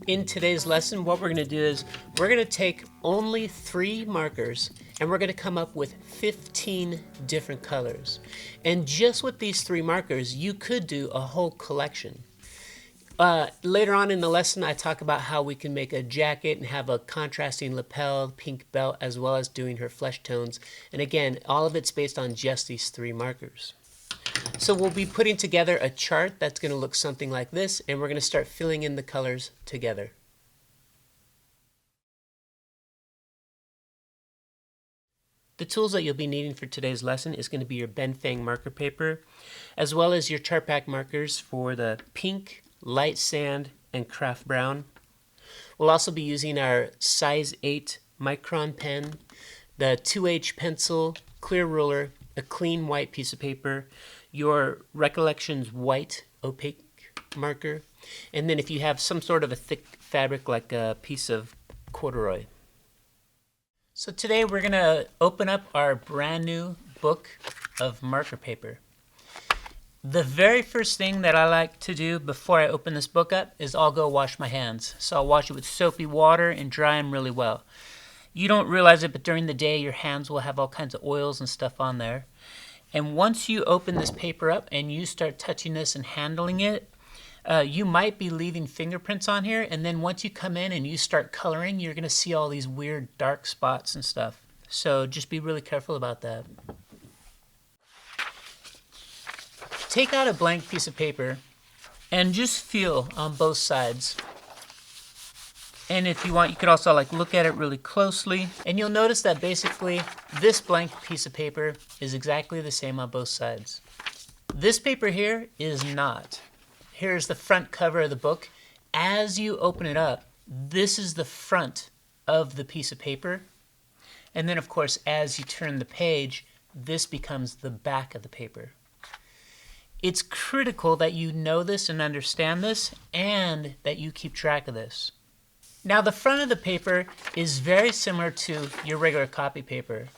In today's lesson, what we're going to do is we're going to take only 3 markers and we're going to come up with 15 different colors. And just with these 3 markers, you could do a whole collection. Later on in the lesson, I talk about how we can make a jacket and have a contrasting lapel, pink belt, as well as doing her flesh tones. And again, all of it's based on just these 3 markers. So we'll be putting together a chart that's going to look something like this, and we're going to start filling in the colors together. The tools that you'll be needing for today's lesson is going to be your Ben Fang marker paper, as well as your chart pack markers for the pink, light sand, and craft brown. We'll also be using our size 8 micron pen, the 2H pencil, clear ruler, a clean white piece of paper, your Recollections white opaque marker, and then if you have some sort of a thick fabric like a piece of corduroy. So today we're going to open up our brand new book of marker paper. The very first thing that I like to do before I open this book up is I'll go wash my hands. So I'll wash it with soapy water and dry them really well. You don't realize it, but during the day your hands will have all kinds of oils and stuff on there. And once you open this paper up and you start touching this and handling it, you might be leaving fingerprints on here, and then once you come in and you start coloring, you're going to see all these weird dark spots and stuff. So just be really careful about that. Take out a blank piece of paper and just feel on both sides. And if you want, you could also look at it really closely, and you'll notice that basically this blank piece of paper is exactly the same on both sides. This paper here is not. Here's the front cover of the book. As you open it up, this is the front of the piece of paper. And then of course, as you turn the page, this becomes the back of the paper. It's critical that you know this and understand this, and that you keep track of this. Now the front of the paper is very similar to your regular copy paper.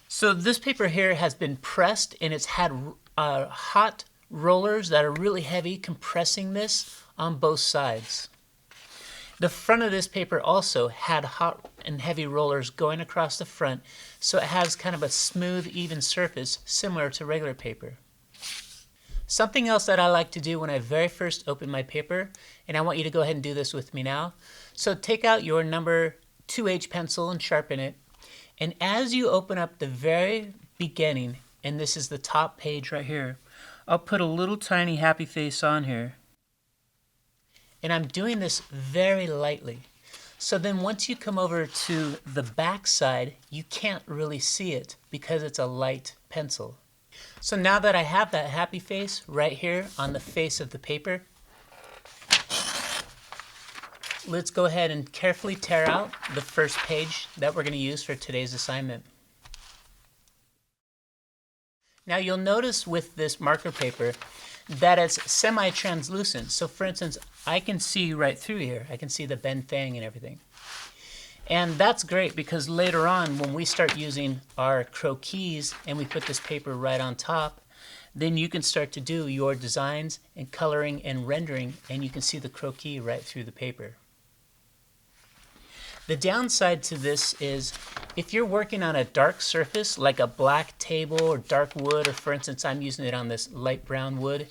So this paper here has been pressed, and it's had hot rollers that are really heavy compressing this on both sides. The front of this paper also had hot and heavy rollers going across the front, so it has kind of a smooth, even surface similar to regular paper. Something else that I like to do when I very first open my paper, and I want you to go ahead and do this with me now. So take out your number 2H pencil and sharpen it. And as you open up the very beginning, and this is the top page right here, I'll put a little tiny happy face on here. And I'm doing this very lightly. So then once you come over to the back side, you can't really see it because it's a light pencil. So now that I have that happy face right here on the face of the paper, let's go ahead and carefully tear out the first page that we're going to use for today's assignment. Now you'll notice with this marker paper that it's semi-translucent. So for instance, I can see right through here. I can see the Ben Fang and everything. And that's great because later on when we start using our croquis and we put this paper right on top, then you can start to do your designs and coloring and rendering, and you can see the croquis right through the paper. The downside to this is if you're working on a dark surface like a black table or dark wood, or for instance I'm using it on this light brown wood,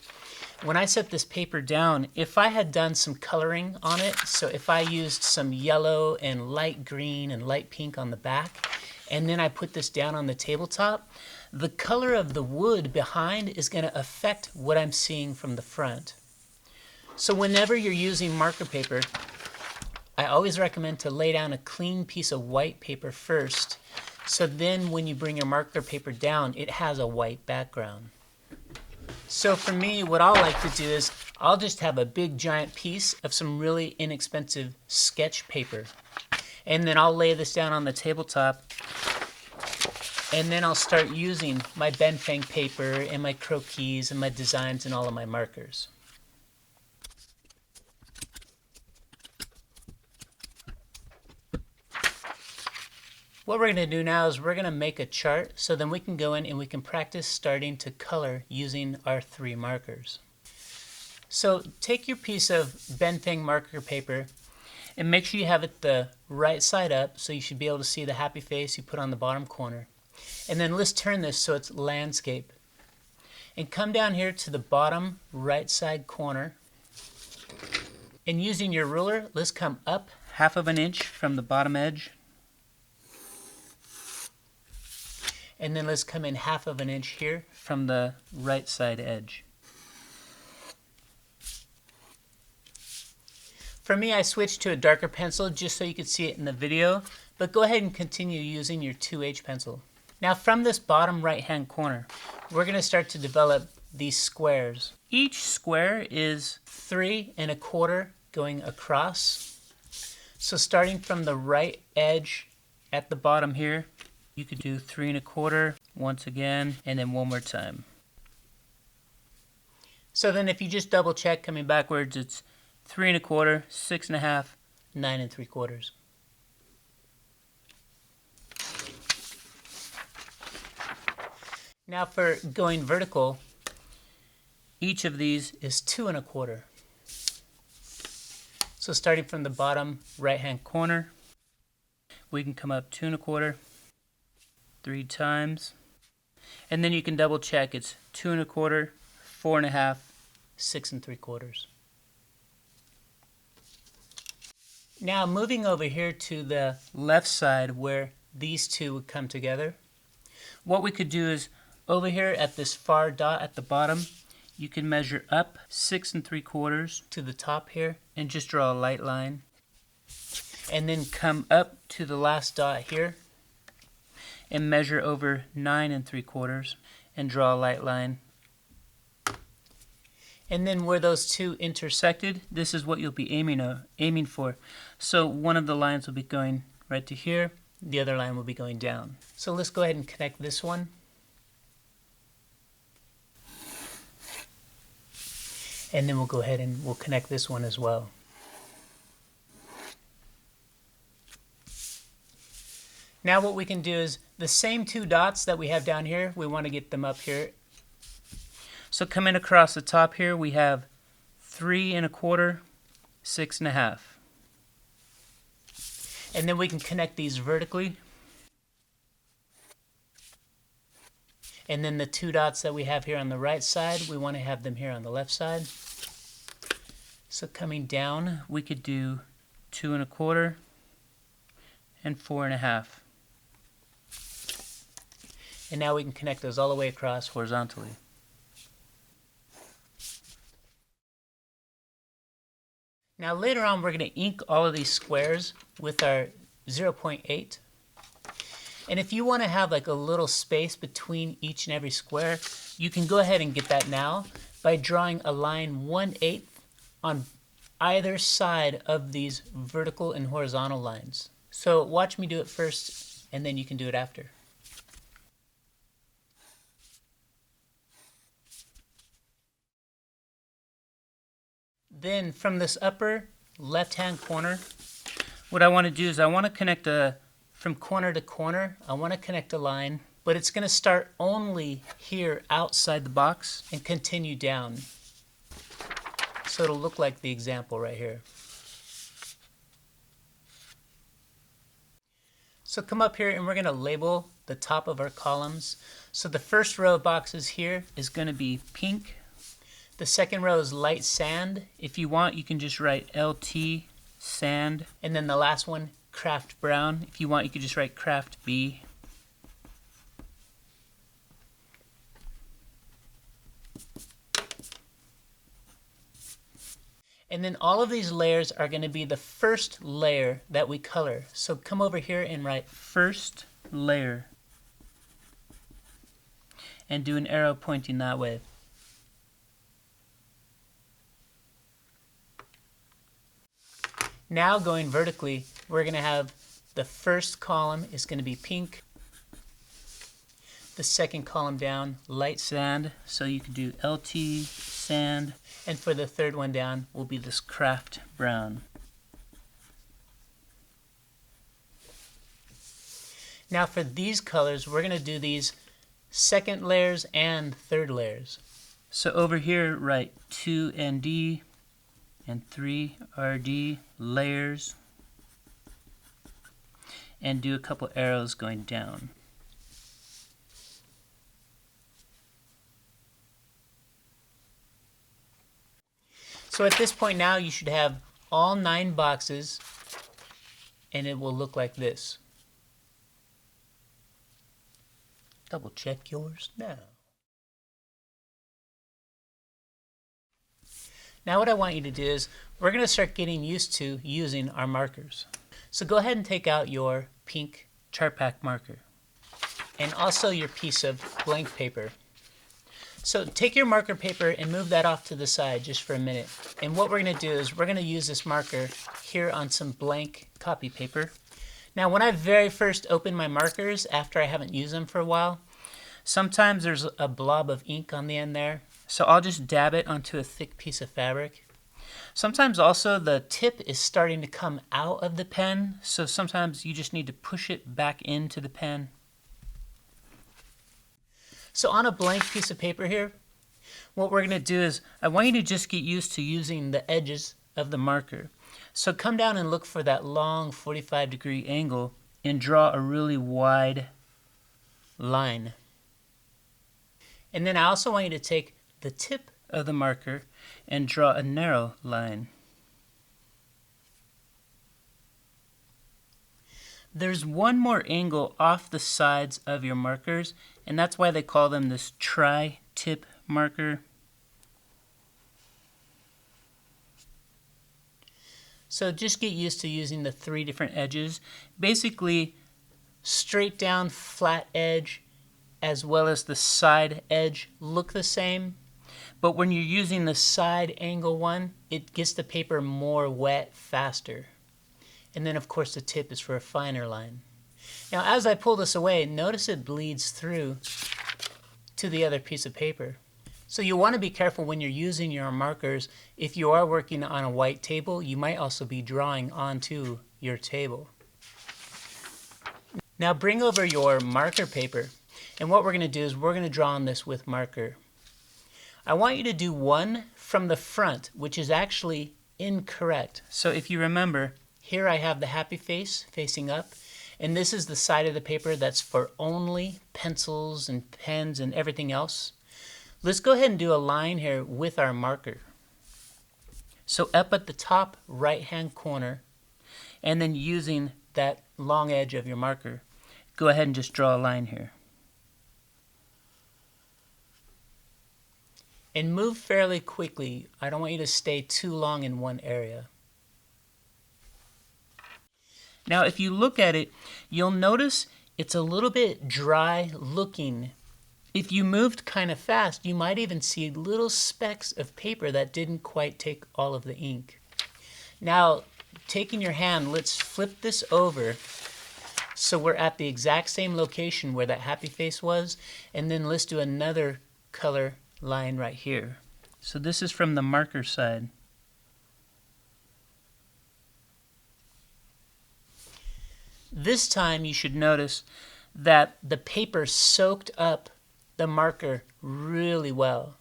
when I set this paper down, if I had done some coloring on it, so if I used some yellow and light green and light pink on the back, and then I put this down on the tabletop, the color of the wood behind is going to affect what I'm seeing from the front. So whenever you're using marker paper, I always recommend to lay down a clean piece of white paper first, so then when you bring your marker paper down, it has a white background. So for me, what I'll like to do is I'll just have a big giant piece of some really inexpensive sketch paper. And then I'll lay this down on the tabletop, and then I'll start using my Ben Fang paper and my croquis and my designs and all of my markers. What we're going to do now is we're going to make a chart so then we can go in and we can practice starting to color using our 3 markers. So take your piece of Ben Fang marker paper And make sure you have it the right side up so you should be able to see the happy face you put on the bottom corner. And then let's turn this so it's landscape. And come down here to the bottom right side corner. And using your ruler, let's come up 1/2 inch from the bottom edge. And then let's come in 1/2 inch here from the right side edge. For me, I switched to a darker pencil just so you could see it in the video, but go ahead and continue using your 2H pencil. Now from this bottom right hand corner, we're going to start to develop these squares. Each square is 3 1/4 going across. So starting from the right edge at the bottom here, you could do 3 1/4 once again, and then one more time. So then if you just double check coming backwards, it's 3 1/4, 6 1/2, 9 3/4. Now for going vertical, each of these is 2 1/4. So starting from the bottom right hand corner, we can come up 2 1/4, 3 times, and then you can double check. It's 2 1/4, 4 1/2, 6 3/4. Now moving over here to the left side where these two would come together, what we could do is over here at this far dot at the bottom, you can measure up 6 3/4 to the top here and just draw a light line. And then come up to the last dot here and measure over 9 3/4 and draw a light line. And then where those two intersected, this is what you'll be aiming for. So one of the lines will be going right to here, the other line will be going down. So let's go ahead and connect this one. And then we'll go ahead and we'll connect this one as well. Now what we can do is the same two dots that we have down here, we want to get them up here. So coming across the top here, we have 3 1/4, 6 1/2. And then we can connect these vertically. And then the two dots that we have here on the right side, we want to have them here on the left side. So coming down, we could do 2 1/4 and 4 1/2. And now we can connect those all the way across horizontally. Now later on we're going to ink all of these squares with our 0.8. And if you want to have like a little space between each and every square, you can go ahead and get that now by drawing a line 1/8 on either side of these vertical and horizontal lines. So watch me do it first and then you can do it after. Then from this upper left-hand corner, what I want to do is I want to connect from corner to corner, I want to connect a line, but it's going to start only here outside the box and continue down. So it'll look like the example right here. So come up here and we're going to label the top of our columns. So the first row of boxes here is going to be pink. The second row is light sand. If you want, you can just write LT sand. And then the last one, craft brown. If you want, you could just write craft B. And then all of these layers are going to be the first layer that we color. So come over here and write first layer. And do an arrow pointing that way. Now going vertically, we're going to have the first column is going to be pink. The second column down, light sand. So you can do LT sand. And for the third one down will be this craft brown. Now for these colors, we're going to do these second layers and third layers. So over here, write 2 ND and 3 RD layers. and do a couple arrows going down. So at this point now you should have all 9 boxes and it will look like this. Double check yours now. Now what I want you to do is we're going to start getting used to using our markers. So go ahead and take out your pink chart pack marker and also your piece of blank paper. So take your marker paper and move that off to the side just for a minute. And what we're going to do is we're going to use this marker here on some blank copy paper. Now when I very first open my markers after I haven't used them for a while, sometimes there's a blob of ink on the end there. So I'll just dab it onto a thick piece of fabric. Sometimes also the tip is starting to come out of the pen, so sometimes you just need to push it back into the pen. So on a blank piece of paper here, what we're going to do is I want you to just get used to using the edges of the marker. So come down and look for that long 45-degree angle and draw a really wide line. And then I also want you to take the tip of the marker and draw a narrow line. There's one more angle off the sides of your markers, and that's why they call them this tri-tip marker. So just get used to using the 3 different edges. Basically, straight down flat edge as well as the side edge look the same. But when you're using the side angle one, it gets the paper more wet faster. And then of course the tip is for a finer line. Now as I pull this away, notice it bleeds through to the other piece of paper. So you want to be careful when you're using your markers. If you are working on a white table, you might also be drawing onto your table. Now bring over your marker paper, and what we're going to do is we're going to draw on this with marker. I want you to do one from the front, which is actually incorrect. So if you remember, here I have the happy face facing up, and this is the side of the paper that's for only pencils and pens and everything else. Let's go ahead and do a line here with our marker. So up at the top right-hand corner, and then using that long edge of your marker, go ahead and just draw a line here. And move fairly quickly. I don't want you to stay too long in one area. Now if you look at it, you'll notice it's a little bit dry looking. If you moved kind of fast, you might even see little specks of paper that didn't quite take all of the ink. Now, taking your hand, let's flip this over so we're at the exact same location where that happy face was, and then let's do another color line right here. So this is from the marker side. This time you should notice that the paper soaked up the marker really well,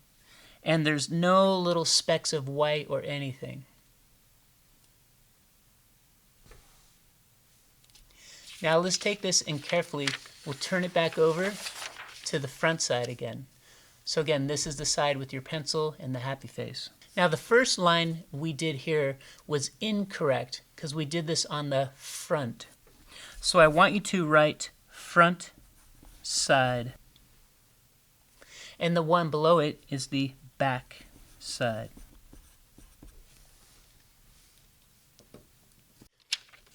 and there's no little specks of white or anything. Now let's take this and carefully we'll turn it back over to the front side again. So again, this is the side with your pencil and the happy face. Now the first line we did here was incorrect because we did this on the front. So I want you to write front side. And the one below it is the back side.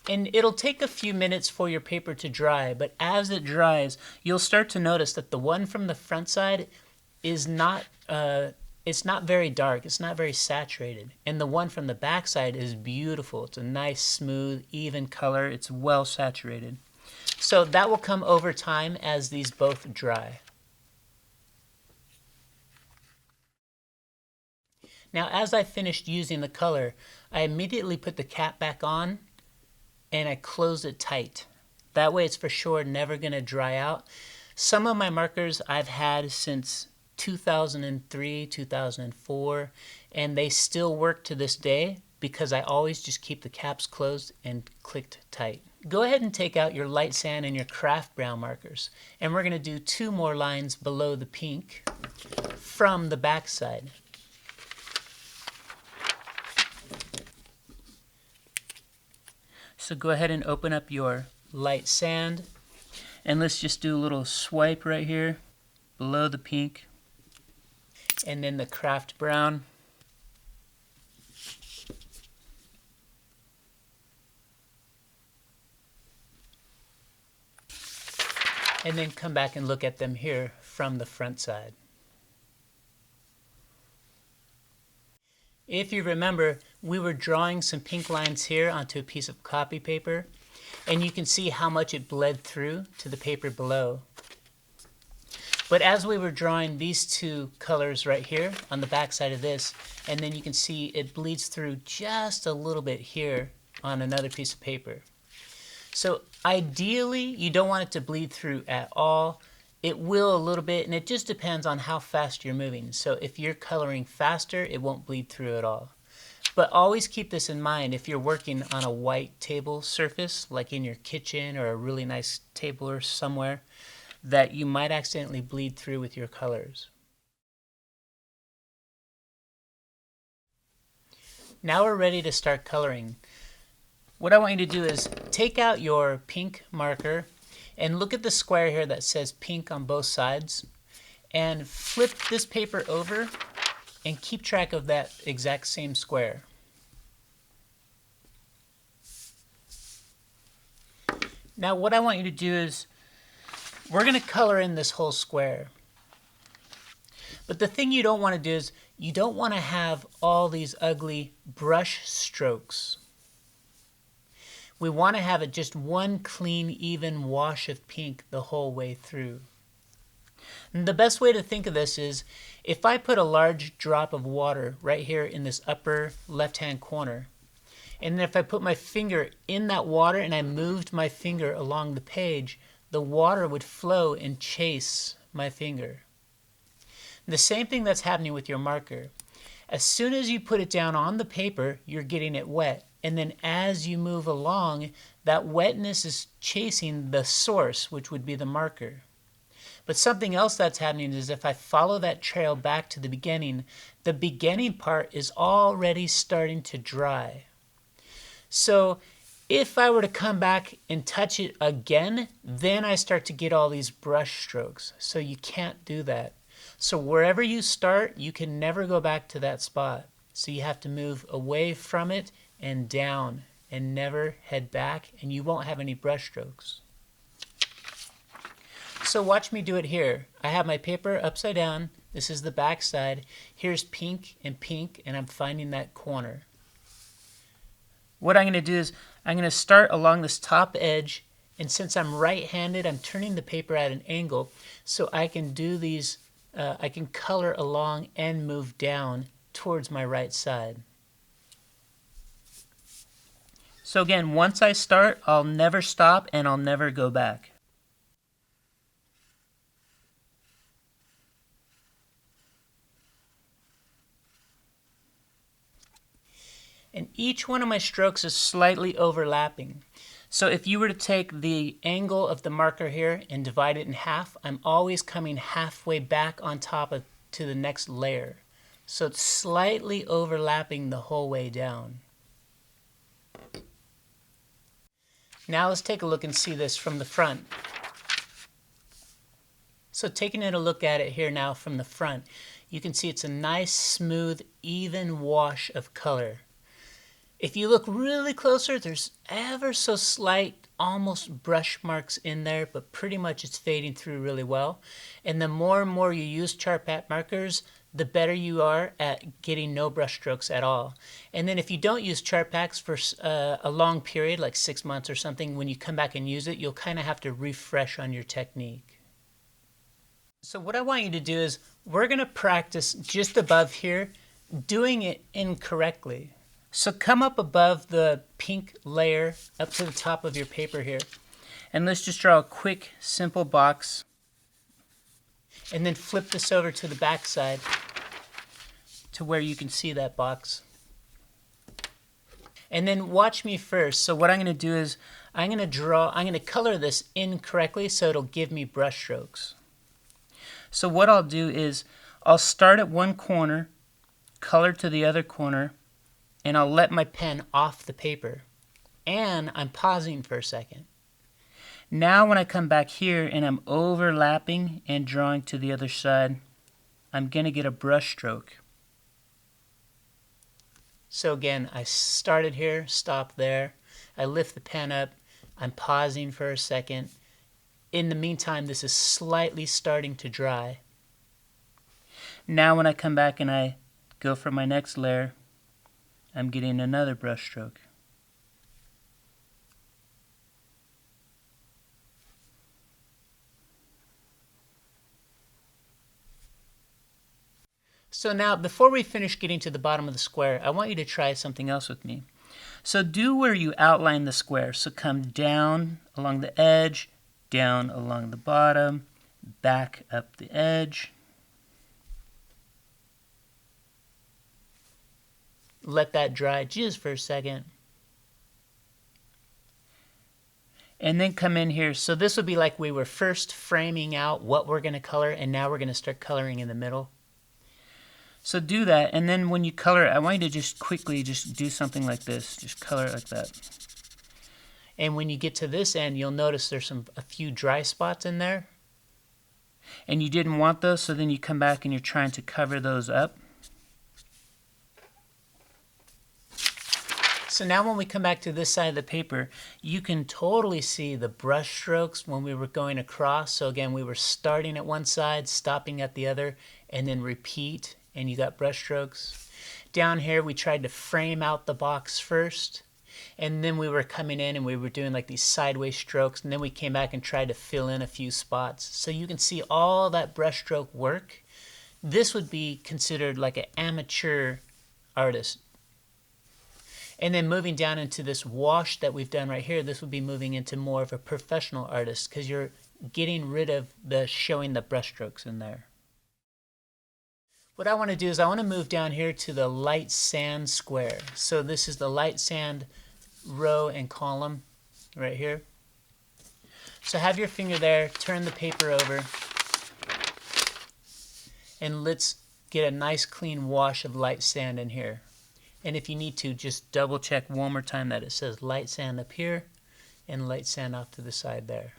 And it'll take a few minutes for your paper to dry, but as it dries, you'll start to notice that the one from the front side is not, it's not very dark, it's not very saturated. And the one from the back side is beautiful. It's a nice, smooth, even color. It's well saturated. So that will come over time as these both dry. Now as I finished using the color, I immediately put the cap back on and I closed it tight. That way it's for sure never going to dry out. Some of my markers I've had since 2003, 2004, and they still work to this day. because I always just keep the caps closed and clicked tight. Go ahead and take out your light sand and your craft brown markers, and we're going to do 2 more lines below the pink from the back side. So go ahead and open up your light sand, and let's just do a little swipe right here below the pink, and then the craft brown. And then come back and look at them here from the front side. If you remember, we were drawing some pink lines here onto a piece of copy paper, and you can see how much it bled through to the paper below. But as we were drawing these 2 colors right here on the back side of this, and then you can see it bleeds through just a little bit here on another piece of paper. So ideally, you don't want it to bleed through at all. It will a little bit, and it just depends on how fast you're moving. So if you're coloring faster, it won't bleed through at all. But always keep this in mind if you're working on a white table surface, like in your kitchen or a really nice table or somewhere, that you might accidentally bleed through with your colors. Now we're ready to start coloring. What I want you to do is take out your pink marker and look at the square here that says pink on both sides, and flip this paper over and keep track of that exact same square. Now what I want you to do is we're going to color in this whole square. But the thing you don't want to do is you don't want to have all these ugly brush strokes. We want to have it just one clean, even wash of pink the whole way through. And the best way to think of this is if I put a large drop of water right here in this upper left-hand corner, and then if I put my finger in that water and I moved my finger along the page, the water would flow and chase my finger. The same thing that's happening with your marker. As soon as you put it down on the paper, you're getting it wet. And then as you move along, that wetness is chasing the source, which would be the marker. But something else that's happening is if I follow that trail back to the beginning part is already starting to dry. So if I were to come back and touch it again, then I start to get all these brush strokes. So you can't do that. So wherever you start, you can never go back to that spot. So you have to move away from it and down and never head back, and you won't have any brush strokes. So watch me do it here. I have my paper upside down. This is the back side. Here's pink, and I'm finding that corner. What I'm going to do is I'm going to start along this top edge, and since I'm right-handed, I'm turning the paper at an angle so I can do these, I can color along and move down towards my right side. So again, once I start, I'll never stop and I'll never go back. And each one of my strokes is slightly overlapping. So if you were to take the angle of the marker here and divide it in half, I'm always coming halfway back on top of to the next layer. So it's slightly overlapping the whole way down. Now let's take a look and see this from the front. So taking a look at it here now from the front, you can see it's a nice, smooth, even wash of color. If you look really closer, there's ever so slight, almost brush marks in there, but pretty much it's fading through really well. And the more and more you use chart pattern markers, the better you are at getting no brush strokes at all. And then if you don't use chart packs for a long period, like 6 months or something, when you come back and use it, you'll kind of have to refresh on your technique. So what I want you to do is we're going to practice just above here, doing it incorrectly. So come up above the pink layer, up to the top of your paper here, and let's just draw a quick, simple box. And then flip this over to the back side to where you can see that box. And then watch me first. So what I'm going to do is I'm going to color this incorrectly so it'll give me brush strokes. So what I'll do is I'll start at one corner, color to the other corner, and I'll let my pen off the paper. And I'm pausing for a second. Now when I come back here and I'm overlapping and drawing to the other side, I'm going to get a brush stroke. So again, I started here, stop there, I lift the pen up, I'm pausing for a second. In the meantime, this is slightly starting to dry. Now when I come back and I go for my next layer, I'm getting another brush stroke. So now, before we finish getting to the bottom of the square, I want you to try something else with me. So do where you outline the square. So come down along the edge, down along the bottom, back up the edge. Let that dry just for a second. And then come in here. So this would be like we were first framing out what we're going to color, and now we're going to start coloring in the middle. So do that, and then when you color it, I want you to just quickly just do something like this. Just color it like that. And when you get to this end, you'll notice there's a few dry spots in there. And you didn't want those, so then you come back and you're trying to cover those up. So now when we come back to this side of the paper, you can totally see the brush strokes when we were going across. So again, we were starting at one side, stopping at the other, and then repeat. And you got brush strokes. Down here we tried to frame out the box first, and then we were coming in and we were doing like these sideways strokes, and then we came back and tried to fill in a few spots. So you can see all that brush stroke work. This would be considered like an amateur artist. And then moving down into this wash that we've done right here, this would be moving into more of a professional artist because you're getting rid of the showing the brush strokes in there. What I want to do is I want to move down here to the light sand square. So this is the light sand row and column right here. So have your finger there, turn the paper over, and let's get a nice clean wash of light sand in here. And if you need to, just double check one more time that it says light sand up here and light sand off to the side there.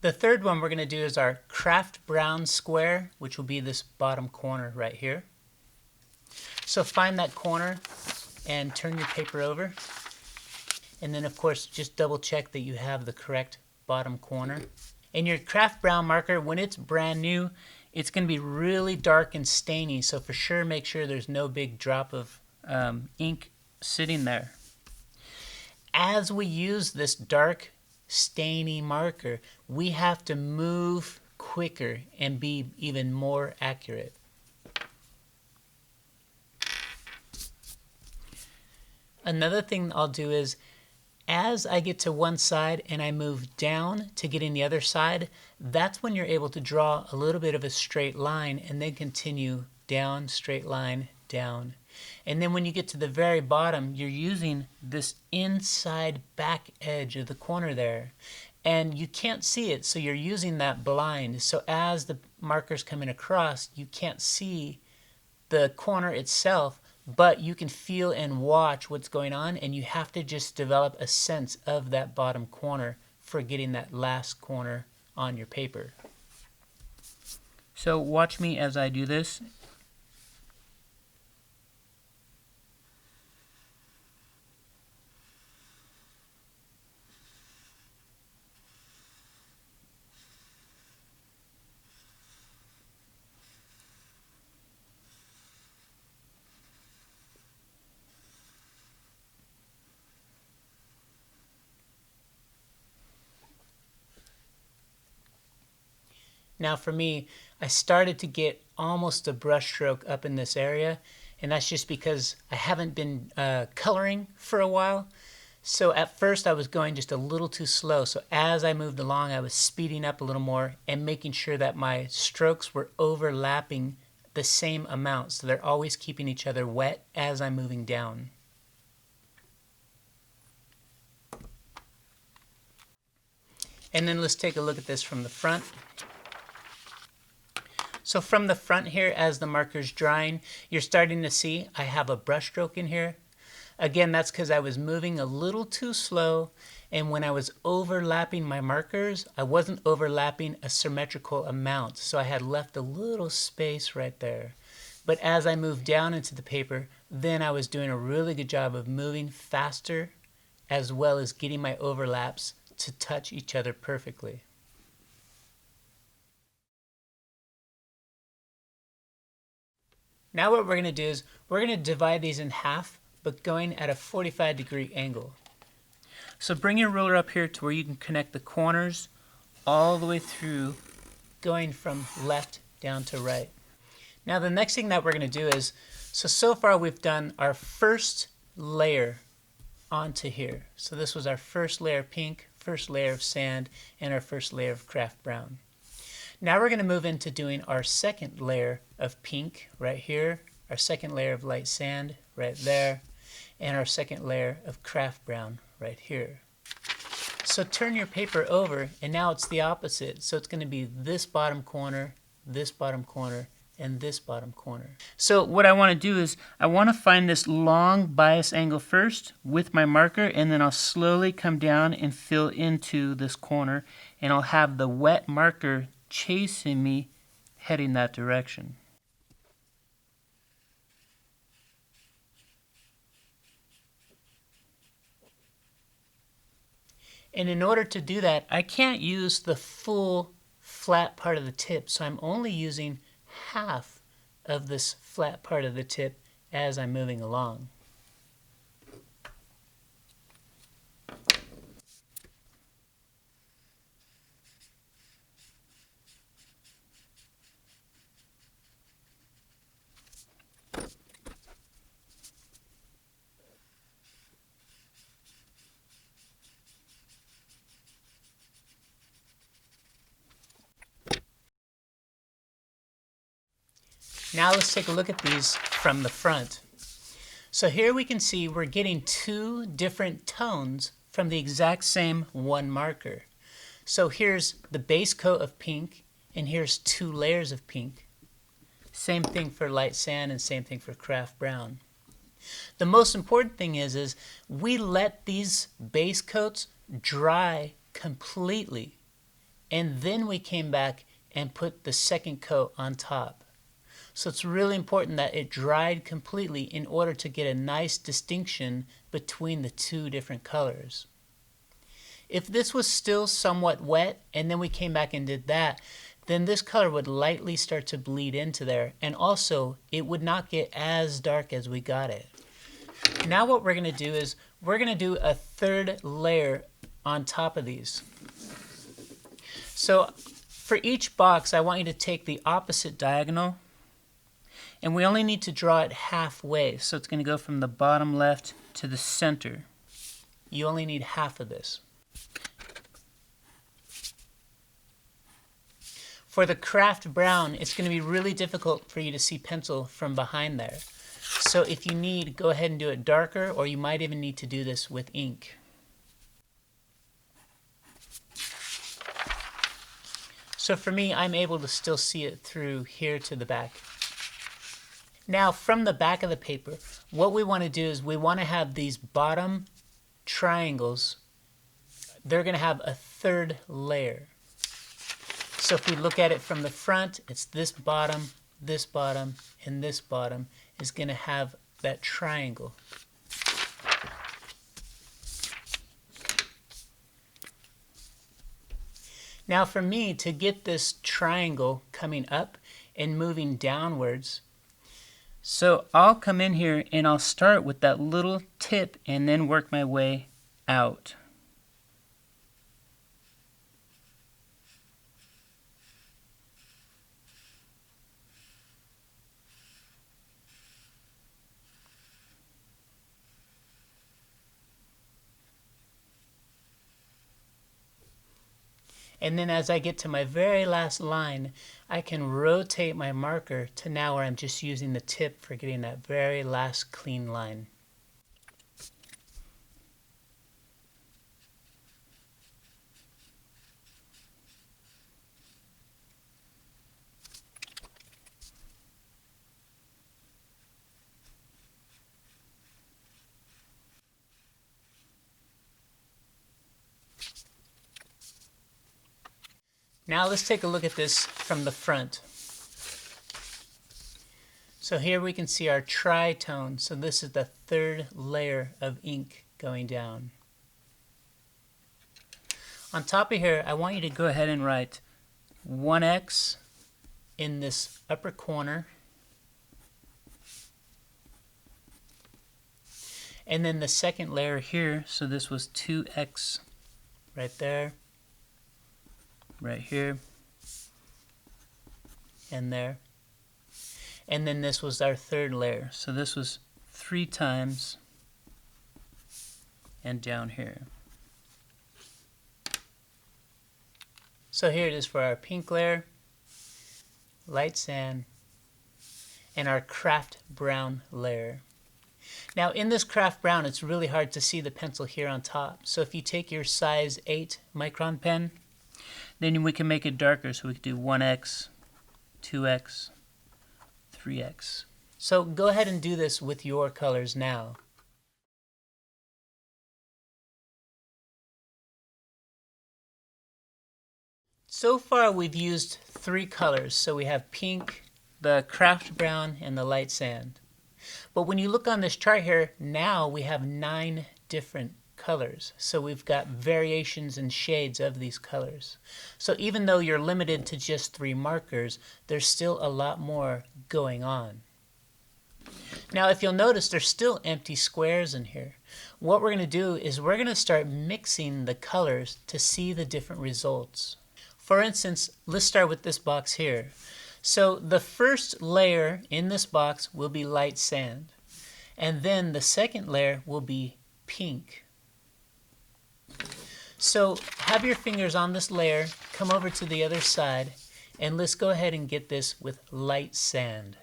The third one we're going to do is our craft brown square, which will be this bottom corner right here. So find that corner and turn your paper over. And then of course just double check that you have the correct bottom corner. And your craft brown marker, when it's brand new, it's going to be really dark and stainy, so for sure make sure there's no big drop of ink sitting there. As we use this dark stainy marker, we have to move quicker and be even more accurate. Another thing I'll do is, as I get to one side and I move down to get in the other side, that's when you're able to draw a little bit of a straight line and then continue down, straight line, down. And then when you get to the very bottom, you're using this inside back edge of the corner there. And you can't see it, so you're using that blind. So as the marker's coming across, you can't see the corner itself, but you can feel and watch what's going on, and you have to just develop a sense of that bottom corner for getting that last corner on your paper. So watch me as I do this. Now for me, I started to get almost a brush stroke up in this area, and that's just because I haven't been coloring for a while. So at first I was going just a little too slow. So as I moved along, I was speeding up a little more and making sure that my strokes were overlapping the same amount. So they're always keeping each other wet as I'm moving down. And then let's take a look at this from the front. So from the front here, as the marker's drying, you're starting to see I have a brush stroke in here. Again, that's because I was moving a little too slow, and when I was overlapping my markers, I wasn't overlapping a symmetrical amount, so I had left a little space right there. But as I moved down into the paper, then I was doing a really good job of moving faster, as well as getting my overlaps to touch each other perfectly. Now what we're going to do is we're going to divide these in half, but going at a 45-degree angle. So bring your ruler up here to where you can connect the corners all the way through, going from left down to right. Now the next thing that we're going to do is, so far we've done our first layer onto here. So this was our first layer of pink, first layer of sand, and our first layer of craft brown. Now we're going to move into doing our second layer of pink right here, our second layer of light sand right there, and our second layer of craft brown right here. So turn your paper over, and now it's the opposite. So it's going to be this bottom corner, and this bottom corner. So what I want to do is I want to find this long bias angle first with my marker, and then I'll slowly come down and fill into this corner, and I'll have the wet marker chasing me heading that direction. And in order to do that, I can't use the full flat part of the tip, so I'm only using half of this flat part of the tip as I'm moving along. Now let's take a look at these from the front. So here we can see we're getting two different tones from the exact same one marker. So here's the base coat of pink, and here's two layers of pink. Same thing for light sand and same thing for craft brown. The most important thing is we let these base coats dry completely, and then we came back and put the second coat on top. So it's really important that it dried completely in order to get a nice distinction between the two different colors. If this was still somewhat wet and then we came back and did that, then this color would lightly start to bleed into there, and also it would not get as dark as we got it. Now what we're going to do is we're going to do a third layer on top of these. So for each box, I want you to take the opposite diagonal, and we only need to draw it halfway. So it's going to go from the bottom left to the center. You only need half of this. For the craft brown, it's going to be really difficult for you to see pencil from behind there. So if you need, go ahead and do it darker, or you might even need to do this with ink. So for me, I'm able to still see it through here to the back. Now from the back of the paper, what we want to do is we want to have these bottom triangles. They're going to have a third layer. So if we look at it from the front, it's this bottom, and this bottom is going to have that triangle. Now for me, to get this triangle coming up and moving downwards, so I'll come in here and I'll start with that little tip and then work my way out. And then as I get to my very last line, I can rotate my marker to now where I'm just using the tip for getting that very last clean line. Now let's take a look at this from the front. So here we can see our tritone. So this is the third layer of ink going down. On top of here, I want you to go ahead and write 1x in this upper corner. And then the second layer here, so this was 2x right there, right here, and there. And then this was our third layer. So this was 3 times and down here. So here it is for our pink layer, light sand, and our craft brown layer. Now in this craft brown, it's really hard to see the pencil here on top. So if you take your size 8 micron pen, then we can make it darker. So we could do 1x, 2x, 3x. So go ahead and do this with your colors now. So far we've used 3 colors. So we have pink, the craft brown, and the light sand. But when you look on this chart here, now we have 9 different colors. So we've got variations and shades of these colors. So even though you're limited to just 3 markers, there's still a lot more going on. Now if you'll notice, there's still empty squares in here. What we're going to do is we're going to start mixing the colors to see the different results. For instance, let's start with this box here. So the first layer in this box will be light sand, and then the second layer will be pink. So have your fingers on this layer, come over to the other side, and let's go ahead and get this with light sand.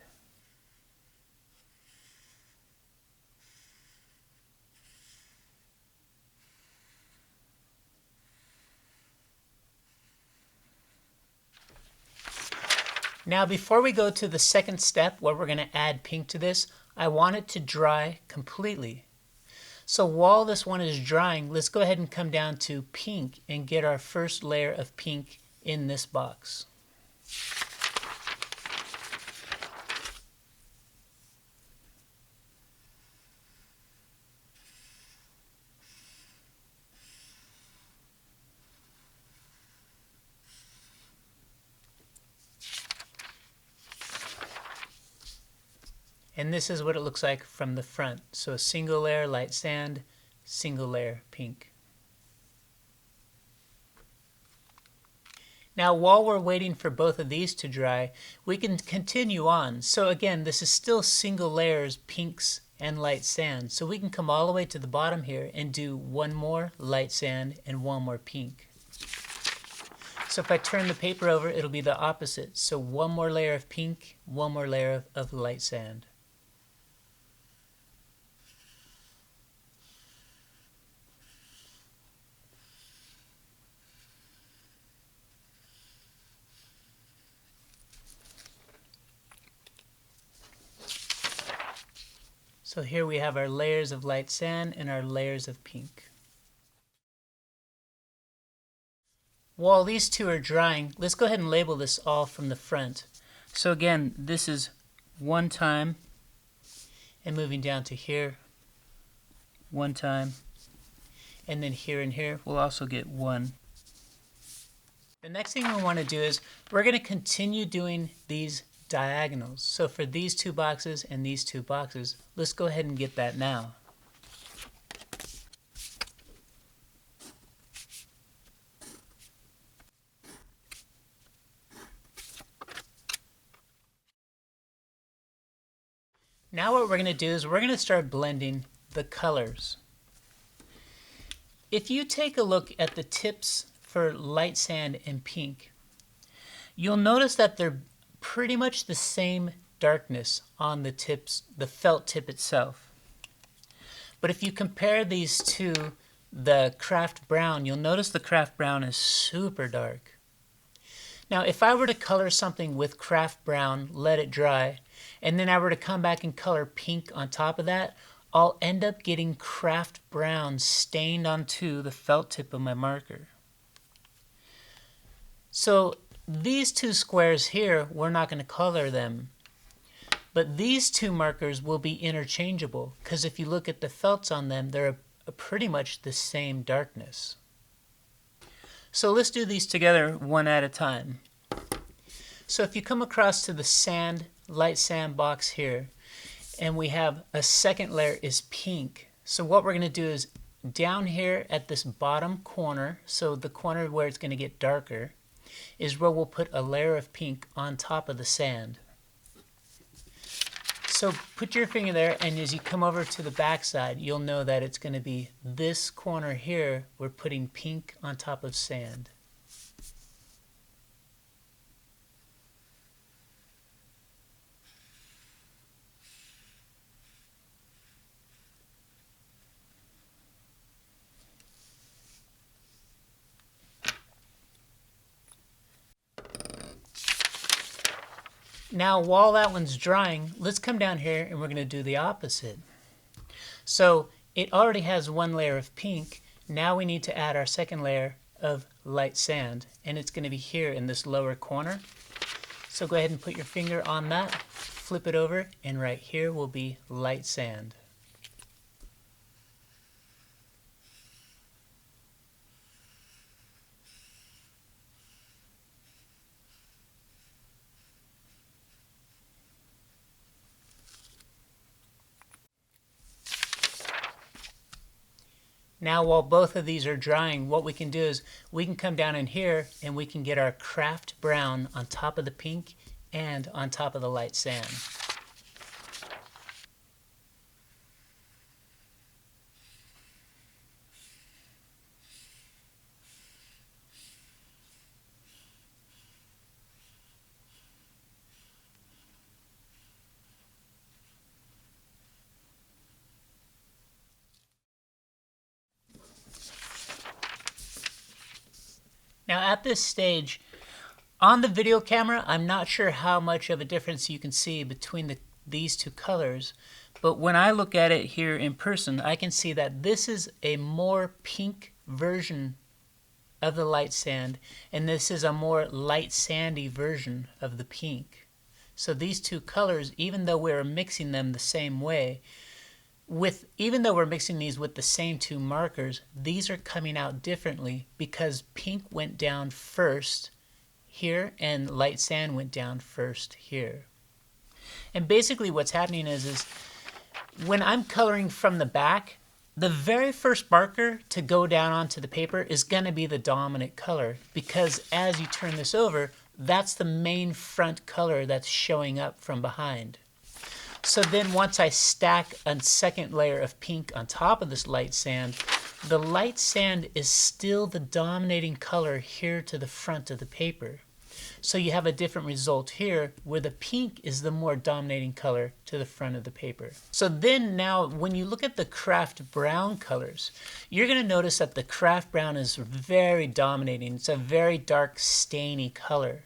Now before we go to the second step where we're going to add pink to this, I want it to dry completely. So while this one is drying, let's go ahead and come down to pink and get our first layer of pink in this box. And this is what it looks like from the front. So a single layer light sand, single layer pink. Now while we're waiting for both of these to dry, we can continue on. So again, this is still single layers, pinks and light sand. So we can come all the way to the bottom here and do one more light sand and one more pink. So if I turn the paper over, it'll be the opposite. So one more layer of pink, one more layer of light sand. So here we have our layers of light sand and our layers of pink. While these two are drying, let's go ahead and label this all from the front. So again, this is one time, and moving down to here, one time, and then here and here, we'll also get one. The next thing we want to do is we're going to continue doing these diagonals. So for these 2 boxes and these 2 boxes, let's go ahead and get that now. Now what we're going to do is we're going to start blending the colors. If you take a look at the tips for light sand and pink, you'll notice that they're pretty much the same darkness on the tips, the felt tip itself. But if you compare these to the craft brown, you'll notice the craft brown is super dark. Now, if I were to color something with craft brown, let it dry, and then I were to come back and color pink on top of that, I'll end up getting craft brown stained onto the felt tip of my marker. So these two squares here, we're not going to color them. But these two markers will be interchangeable, because if you look at the felts on them, they're pretty much the same darkness. So let's do these together one at a time. So if you come across to the sand, light sand box here, and we have a second layer is pink. So what we're going to do is down here at this bottom corner, so the corner where it's going to get darker, is where we'll put a layer of pink on top of the sand. So put your finger there, and as you come over to the back side, you'll know that it's going to be this corner here. We're putting pink on top of sand. Now, while that one's drying, let's come down here and we're going to do the opposite. So it already has one layer of pink. Now we need to add our second layer of light sand, and it's going to be here in this lower corner. So go ahead and put your finger on that, flip it over, and right here will be light sand. Now, while both of these are drying, what we can do is we can come down in here and we can get our craft brown on top of the pink and on top of the light sand. Now at this stage, on the video camera, I'm not sure how much of a difference you can see between these two colors, but when I look at it here in person, I can see that this is a more pink version of the light sand, and this is a more light sandy version of the pink. So these two colors, even though we're mixing them the same way, even though we're mixing these with the same two markers, these are coming out differently because pink went down first here and light sand went down first here. And basically what's happening is when I'm coloring from the back, the very first marker to go down onto the paper is going to be the dominant color, because as you turn this over, that's the main front color that's showing up from behind. So then once I stack a second layer of pink on top of this light sand, the light sand is still the dominating color here to the front of the paper. So you have a different result here where the pink is the more dominating color to the front of the paper. So then now when you look at the craft brown colors, you're going to notice that the craft brown is very dominating. It's a very dark stainy color.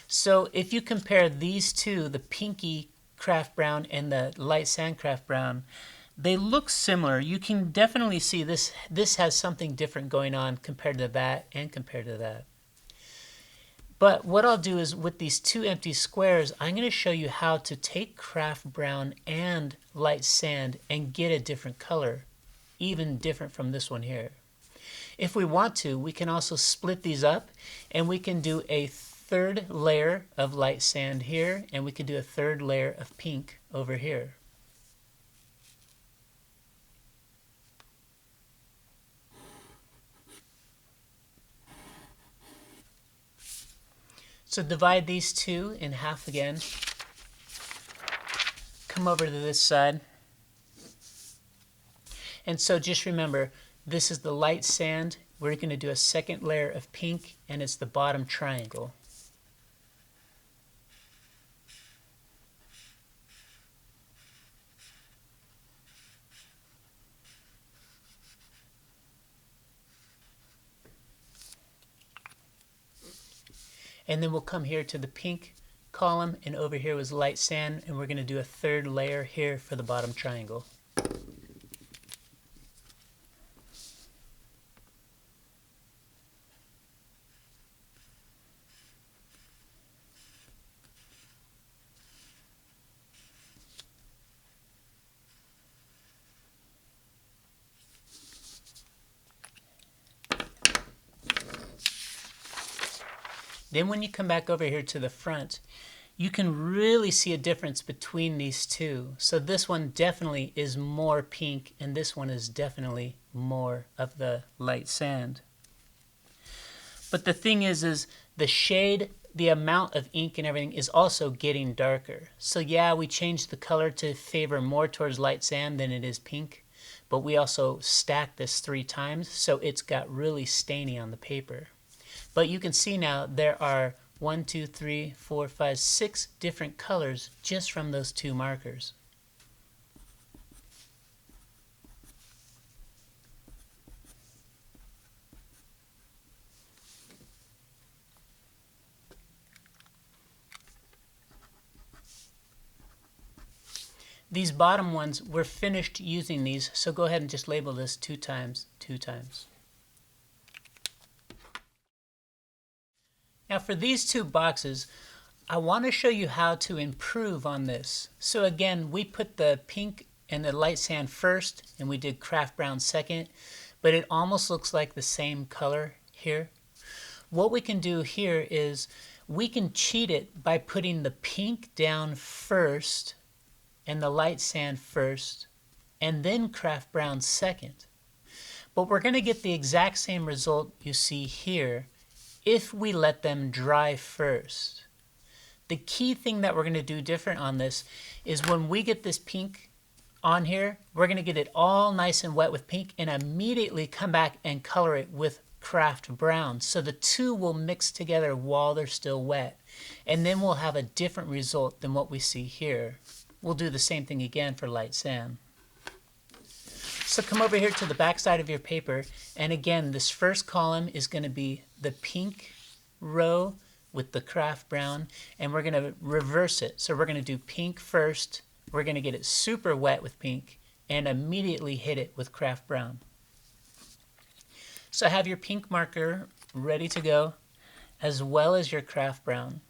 So if you compare these two, the pinky craft brown and the light sand craft brown, they look similar. You can definitely see this has something different going on compared to that and compared to that. But what I'll do is with these two empty squares, I'm going to show you how to take craft brown and light sand and get a different color, even different from this one here. If we want to, we can also split these up and we can do a third layer of light sand here, and we could do a third layer of pink over here. So divide these two in half again. Come over to this side. And so just remember, this is the light sand we're going to do a second layer of pink, and it's the bottom triangle. And then we'll come here to the pink column, and over here was light sand, and we're going to do a third layer here for the bottom triangle. Then when you come back over here to the front, you can really see a difference between these two. So this one definitely is more pink, and this one is definitely more of the light sand. But the thing is the shade, the amount of ink and everything is also getting darker. So yeah, we changed the color to favor more towards light sand than it is pink, but we also stacked this 3 times, so it's got really stainy on the paper. But you can see now there are 1, 2, 3, 4, 5, 6 different colors just from those 2 markers. These bottom ones, we're finished using these, so go ahead and just label this 2 times, 2 times. Now for these 2 boxes, I want to show you how to improve on this. So again, we put the pink and the light sand first, and we did craft brown second, but it almost looks like the same color here. What we can do here is we can cheat it by putting the pink down first and the light sand first, and then craft brown second. But we're going to get the exact same result you see here if we let them dry first. The key thing that we're going to do different on this is when we get this pink on here, we're going to get it all nice and wet with pink and immediately come back and color it with craft brown. So the 2 will mix together while they're still wet. And then we'll have a different result than what we see here. We'll do the same thing again for light sand. So come over here to the back side of your paper, and again, this first column is going to be the pink row with the craft brown, and we're going to reverse it. So we're going to do pink first, we're going to get it super wet with pink, and immediately hit it with craft brown. So have your pink marker ready to go, as well as your craft brown.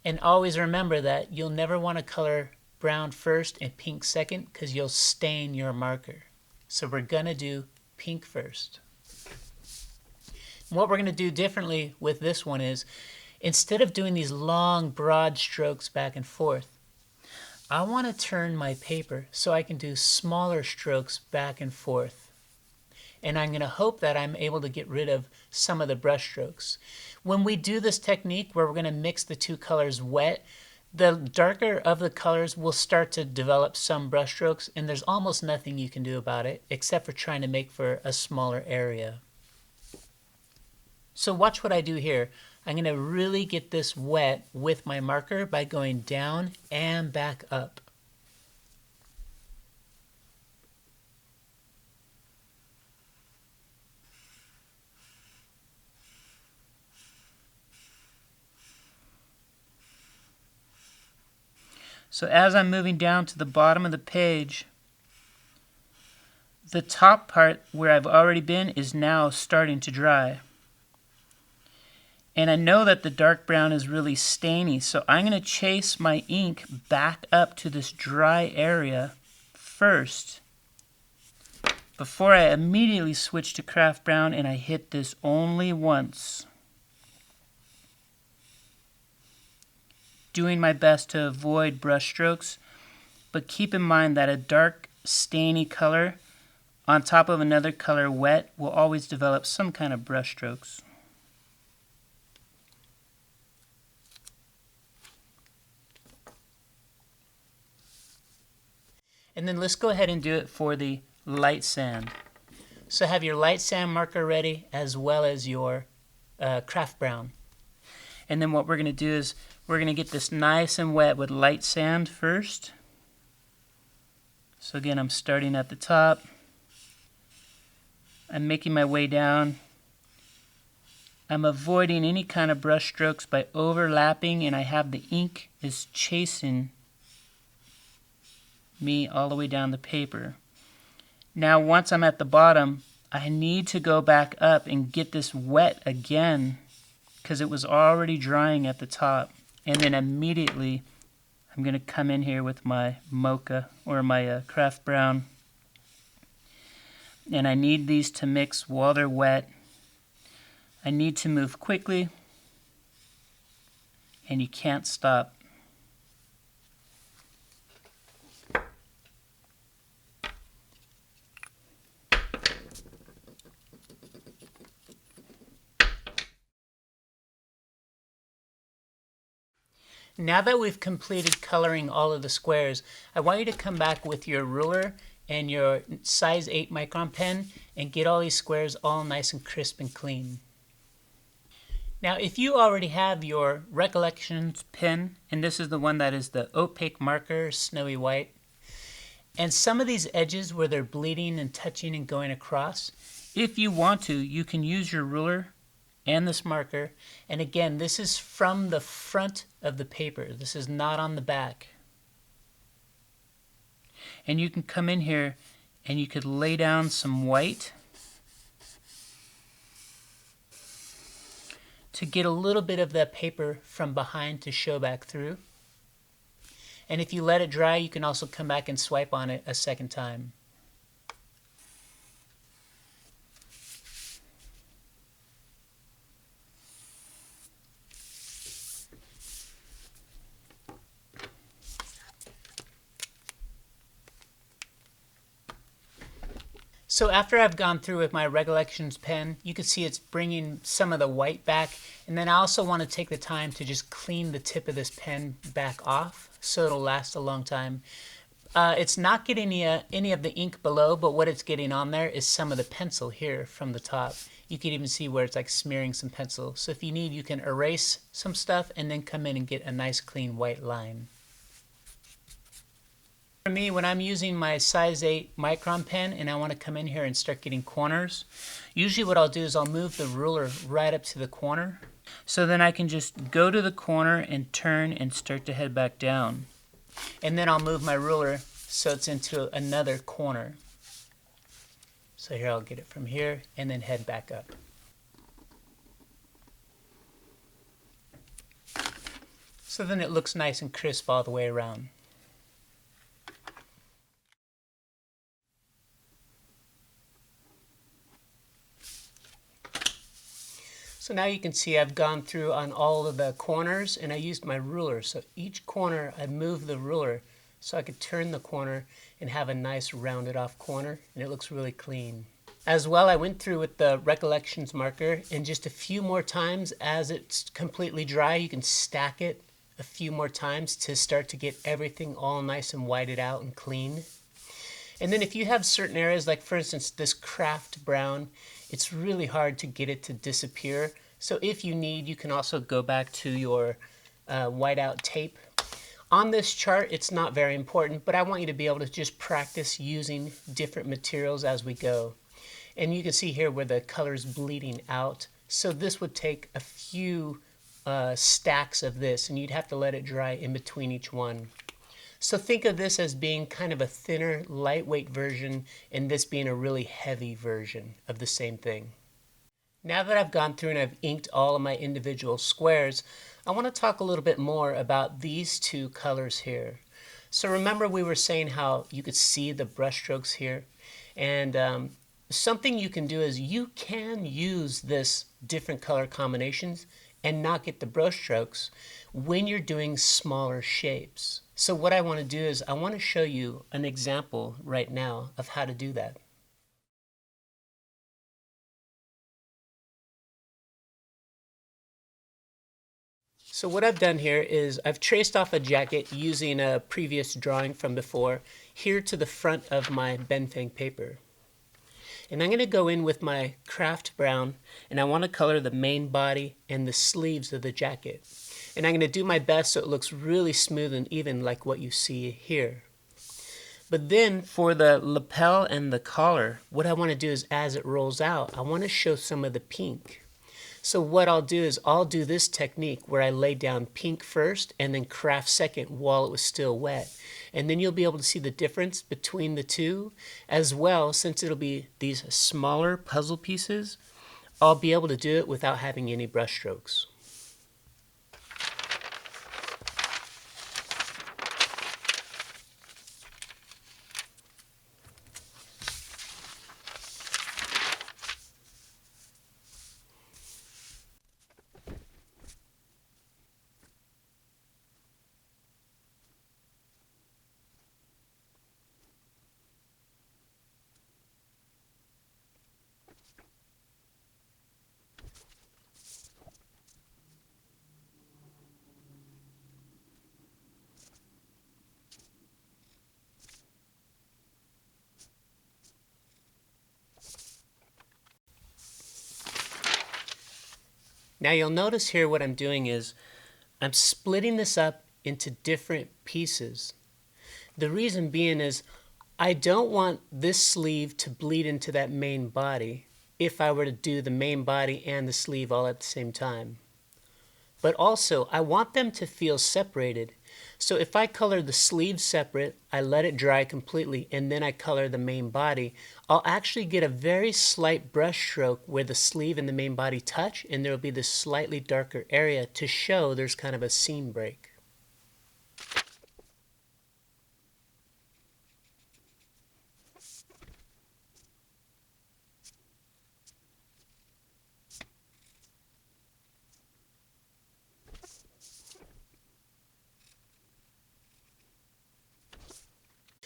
And always remember that you'll never want to color brown first and pink second, because you'll stain your marker. So we're going to do pink first. And what we're going to do differently with this one is, instead of doing these long broad strokes back and forth, I want to turn my paper so I can do smaller strokes back and forth. And I'm going to hope that I'm able to get rid of some of the brush strokes. When we do this technique where we're going to mix the 2 colors wet, the darker of the colors will start to develop some brush strokes, and there's almost nothing you can do about it except for trying to make for a smaller area. So watch what I do here. I'm going to really get this wet with my marker by going down and back up. So as I'm moving down to the bottom of the page, the top part where I've already been is now starting to dry. And I know that the dark brown is really stainy, so I'm going to chase my ink back up to this dry area first before I immediately switch to craft brown, and I hit this only once. Doing my best to avoid brush strokes, but keep in mind that a dark stainy color on top of another color wet will always develop some kind of brush strokes. And then let's go ahead and do it for the light sand. So have your light sand marker ready as well as your craft brown. And then what we're going to do is we're going to get this nice and wet with light sand first. So again, I'm starting at the top. I'm making my way down. I'm avoiding any kind of brush strokes by overlapping, and I have the ink is chasing me all the way down the paper. Now once I'm at the bottom, I need to go back up and get this wet again because it was already drying at the top. And then immediately I'm going to come in here with my mocha or my craft brown. And I need these to mix while they're wet. I need to move quickly, and you can't stop. Now that we've completed coloring all of the squares, I want you to come back with your ruler and your size 8 micron pen and get all these squares all nice and crisp and clean. Now if you already have your Recollections pen, and this is the one that is the opaque marker, snowy white, and some of these edges where they're bleeding and touching and going across, if you want to, you can use your ruler and this marker. And again, this is from the front of the paper. This is not on the back. And you can come in here and you could lay down some white to get a little bit of that paper from behind to show back through. And if you let it dry, you can also come back and swipe on it a second time. So after I've gone through with my Recollections pen, you can see it's bringing some of the white back. And then I also want to take the time to just clean the tip of this pen back off so it'll last a long time. It's not getting any of the ink below, but what it's getting on there is some of the pencil here from the top. You can even see where it's like smearing some pencil. So if you need, you can erase some stuff and then come in and get a nice clean white line. For me, when I'm using my size 8 micron pen and I want to come in here and start getting corners, usually what I'll do is I'll move the ruler right up to the corner. So then I can just go to the corner and turn and start to head back down. And then I'll move my ruler so it's into another corner. So here I'll get it from here and then head back up. So then it looks nice and crisp all the way around. So now you can see I've gone through on all of the corners and I used my ruler. So each corner I moved the ruler so I could turn the corner and have a nice rounded off corner, and it looks really clean. As well, I went through with the Recollections marker, and just a few more times as it's completely dry, you can stack it a few more times to start to get everything all nice and whited out and clean. And then if you have certain areas, like for instance this craft brown, it's really hard to get it to disappear. So if you need, you can also go back to your whiteout tape. On this chart, it's not very important, but I want you to be able to just practice using different materials as we go. And you can see here where the color's bleeding out. So this would take a few stacks of this, and you'd have to let it dry in between each one. So think of this as being kind of a thinner, lightweight version, and this being a really heavy version of the same thing. Now that I've gone through and I've inked all of my individual squares, I want to talk a little bit more about these two colors here. So remember we were saying how you could see the brush strokes here, and something you can do is you can use this different color combinations and not get the brush strokes when you're doing smaller shapes. So what I want to do is I want to show you an example right now of how to do that. So what I've done here is I've traced off a jacket using a previous drawing from before here to the front of my Benfang paper. And I'm going to go in with my craft brown, and I want to color the main body and the sleeves of the jacket. And I'm going to do my best so it looks really smooth and even like what you see here. But then for the lapel and the collar, what I want to do is as it rolls out, I want to show some of the pink. So what I'll do is I'll do this technique where I lay down pink first and then craft second while it was still wet. And then you'll be able to see the difference between the two as well. Since it'll be these smaller puzzle pieces, I'll be able to do it without having any brush strokes. Now you'll notice here what I'm doing is I'm splitting this up into different pieces. The reason being is I don't want this sleeve to bleed into that main body if I were to do the main body and the sleeve all at the same time. But also I want them to feel separated. So if I color the sleeve separate, I let it dry completely, and then I color the main body, I'll actually get a very slight brush stroke where the sleeve and the main body touch, and there will be this slightly darker area to show there's kind of a seam break.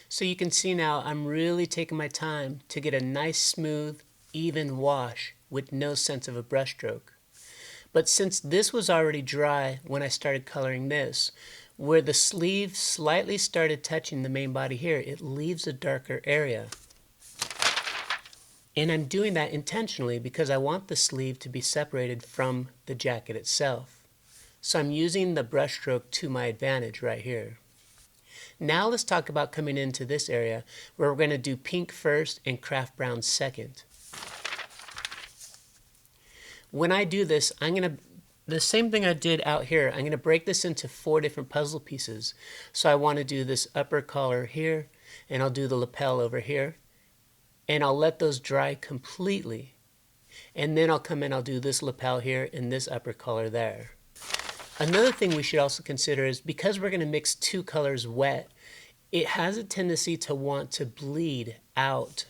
So you can see now I'm really taking my time to get a nice smooth, even wash with no sense of a brush stroke. But since this was already dry when I started coloring this, where the sleeve slightly started touching the main body here, it leaves a darker area. And I'm doing that intentionally because I want the sleeve to be separated from the jacket itself. So I'm using the brush stroke to my advantage right here. Now let's talk about coming into this area where we're going to do pink first and craft brown second. When I do this, the same thing I did out here, I'm going to break this into 4 different puzzle pieces. So I want to do this upper collar here, and I'll do the lapel over here, and I'll let those dry completely. And then I'll come in, I'll do this lapel here and this upper collar there. Another thing we should also consider is because we're going to mix 2 colors wet, it has a tendency to want to bleed out.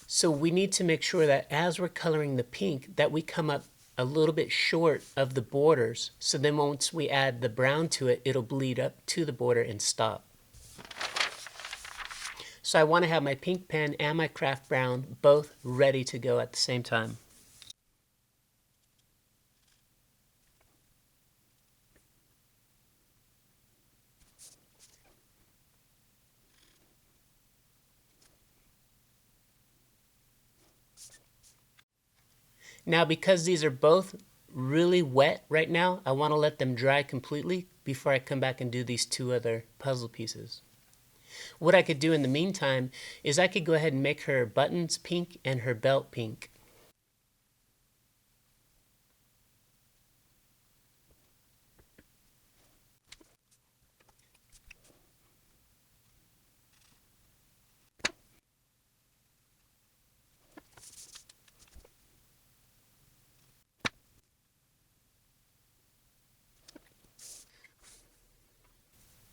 So we need to make sure that as we're coloring the pink that we come up a little bit short of the borders. So then once we add the brown to it, it'll bleed up to the border and stop. So I want to have my pink pen and my craft brown both ready to go at the same time. Now because these are both really wet right now, I want to let them dry completely before I come back and do these 2 other puzzle pieces. What I could do in the meantime is I could go ahead and make her buttons pink and her belt pink.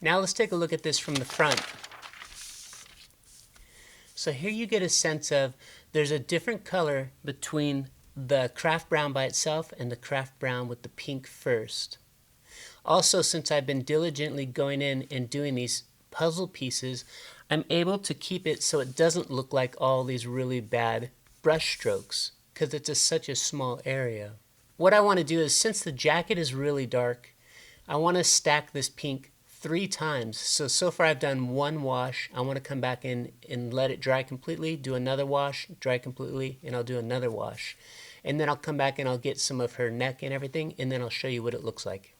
Now let's take a look at this from the front. So here you get a sense of there's a different color between the craft brown by itself and the craft brown with the pink first. Also, since I've been diligently going in and doing these puzzle pieces, I'm able to keep it so it doesn't look like all these really bad brush strokes because it's such a small area. What I want to do is, since the jacket is really dark, I want to stack this pink 3 times. So far I've done 1 wash. I want to come back in and let it dry completely, do another wash, dry completely, and I'll do another wash. And then I'll come back and I'll get some of her neck and everything, and then I'll show you what it looks like.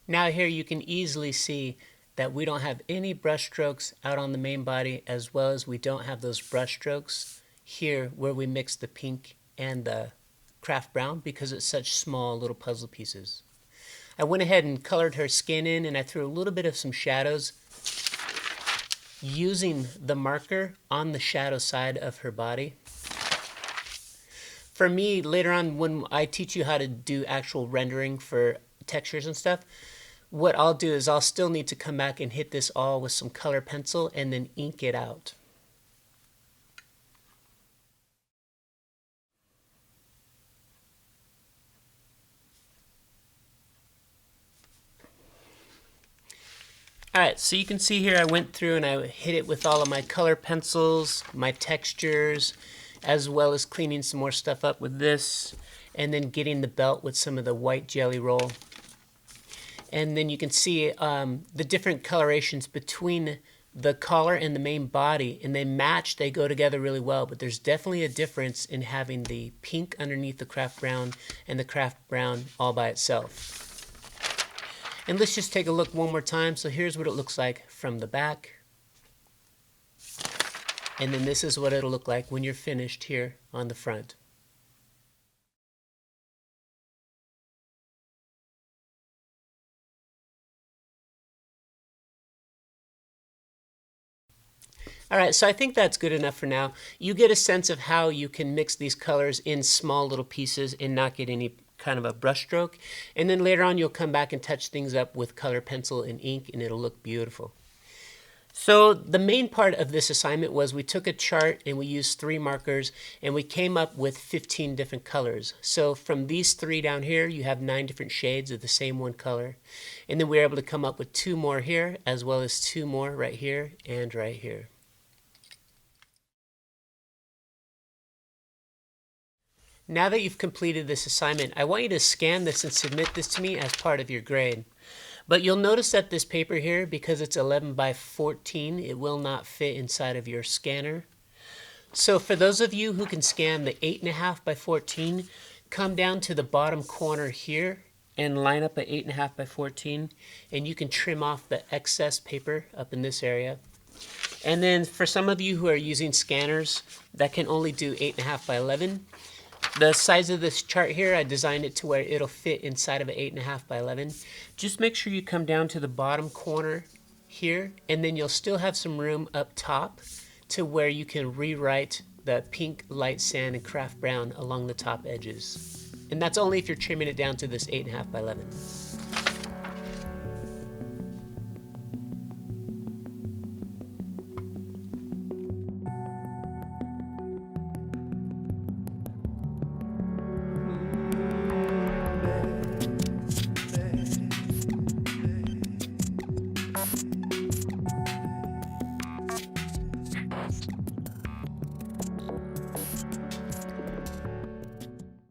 Now here you can easily see that we don't have any brush strokes out on the main body, as well as we don't have those brush strokes here where we mix the pink and the craft brown, because it's such small little puzzle pieces. I went ahead and colored her skin in, and I threw a little bit of some shadows using the marker on the shadow side of her body. For me, later on when I teach you how to do actual rendering for textures and stuff, what I'll do is I'll still need to come back and hit this all with some color pencil and then ink it out. Alright, so you can see here I went through and I hit it with all of my color pencils, my textures, as well as cleaning some more stuff up with this, and then getting the belt with some of the white jelly roll. And then you can see the different colorations between the collar and the main body, and they match, they go together really well, but there's definitely a difference in having the pink underneath the craft brown and the craft brown all by itself. And let's just take a look one more time. So here's what it looks like from the back. And then this is what it'll look like when you're finished here on the front. Alright, so I think that's good enough for now. You get a sense of how you can mix these colors in small little pieces and not get any kind of a brush stroke. And then later on you'll come back and touch things up with color pencil and ink, and it'll look beautiful. So the main part of this assignment was we took a chart and we used 3 markers and we came up with 15 different colors. So from these 3 down here you have 9 different shades of the same one color. And then we were able to come up with 2 more here, as well as 2 more right here and right here. Now that you've completed this assignment, I want you to scan this and submit this to me as part of your grade. But you'll notice that this paper here, because it's 11 by 14, it will not fit inside of your scanner. So for those of you who can scan the 8.5 by 14, come down to the bottom corner here and line up at 8.5 by 14, and you can trim off the excess paper up in this area. And then for some of you who are using scanners that can only do 8.5 by 11, the size of this chart here, I designed it to where it'll fit inside of an 8.5 by 11. Just make sure you come down to the bottom corner here, and then you'll still have some room up top to where you can rewrite the pink, light sand, and craft brown along the top edges. And that's only if you're trimming it down to this 8.5 by 11.